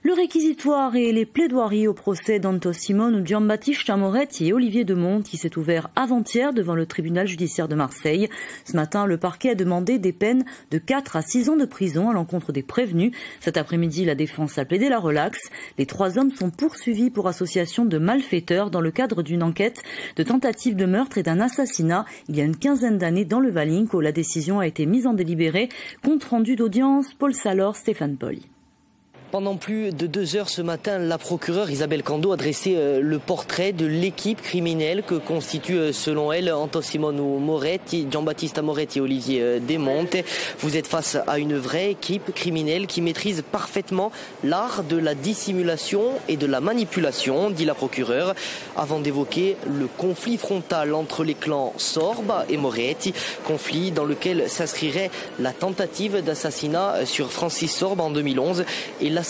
Le réquisitoire et les plaidoiries au procès d'Anto Simone, Giambattista Moretti et Olivier Demonte qui s'est ouvert avant-hier devant le tribunal judiciaire de Marseille. Ce matin, le parquet a demandé des peines de 4 à 6 ans de prison à l'encontre des prévenus. Cet après-midi, la défense a plaidé la relaxe. Les 3 hommes sont poursuivis pour association de malfaiteurs dans le cadre d'une enquête de tentative de meurtre et d'un assassinat il y a une quinzaine d'années dans le Valinco. La décision a été mise en délibéré. Compte rendu d'audience, Paul Salor, Stéphane Poli. Pendant plus de 2 heures ce matin, la procureure Isabelle Cando a dressé le portrait de l'équipe criminelle que constituent selon elle Anto Simone Moretti, Giambattista Moretti et Olivier Demonte. Vous êtes face à une vraie équipe criminelle qui maîtrise parfaitement l'art de la dissimulation et de la manipulation, dit la procureure, avant d'évoquer le conflit frontal entre les clans Sorba et Moretti, conflit dans lequel s'inscrirait la tentative d'assassinat sur Francis Sorba en 2011 et l'assassinat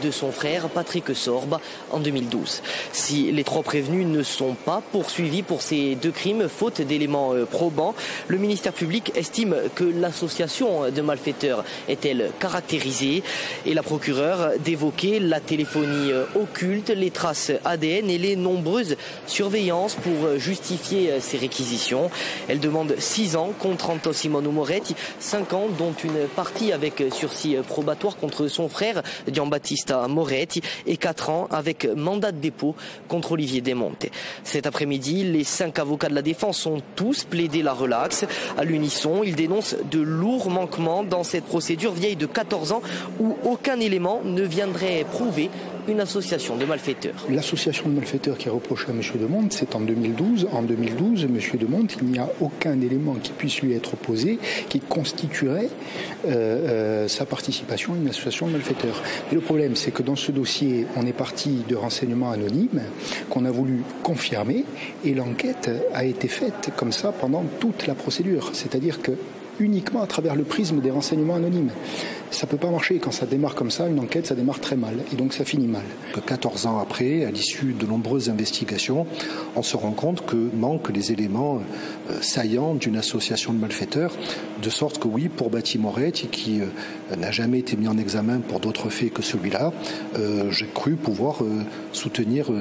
de son frère Patrick Sorba en 2012. Si les 3 prévenus ne sont pas poursuivis pour ces 2 crimes, faute d'éléments probants, le ministère public estime que l'association de malfaiteurs est-elle caractérisée et la procureure d'évoquer la téléphonie occulte, les traces ADN et les nombreuses surveillances pour justifier ces réquisitions. Elle demande 6 ans contre Anto Simone Moretti, 5 ans dont une partie avec sursis probatoire contre son frère Giambattista Moretti et 4 ans avec mandat de dépôt contre Olivier Demonte. Cet après-midi, les 5 avocats de la défense ont tous plaidé la relaxe. À l'unisson, ils dénoncent de lourds manquements dans cette procédure vieille de 14 ans où aucun élément ne viendrait prouver une association de malfaiteurs. L'association de malfaiteurs qui est reprochée à M. Demonte, c'est en 2012. En 2012, M. Demonte, il n'y a aucun élément qui puisse lui être opposé qui constituerait sa participation à une association de malfaiteurs. Et le problème, c'est que dans ce dossier, on est parti de renseignements anonymes qu'on a voulu confirmer et l'enquête a été faite comme ça pendant toute la procédure. C'est-à-dire que uniquement à travers le prisme des renseignements anonymes. Ça ne peut pas marcher. Quand ça démarre comme ça, une enquête, ça démarre très mal. Et donc ça finit mal. 14 ans après, à l'issue de nombreuses investigations, on se rend compte que manquent les éléments saillants d'une association de malfaiteurs, de sorte que oui, pour Bati Moretti, qui n'a jamais été mis en examen pour d'autres faits que celui-là, j'ai cru pouvoir soutenir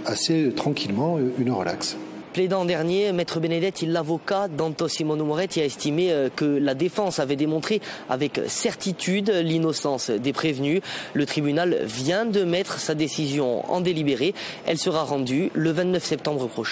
assez tranquillement une relaxe. Plaidant dernier, Maître Benedetti, l'avocat d'Anto Simone Moretti, a estimé que la défense avait démontré avec certitude l'innocence des prévenus. Le tribunal vient de mettre sa décision en délibéré. Elle sera rendue le 29 septembre prochain.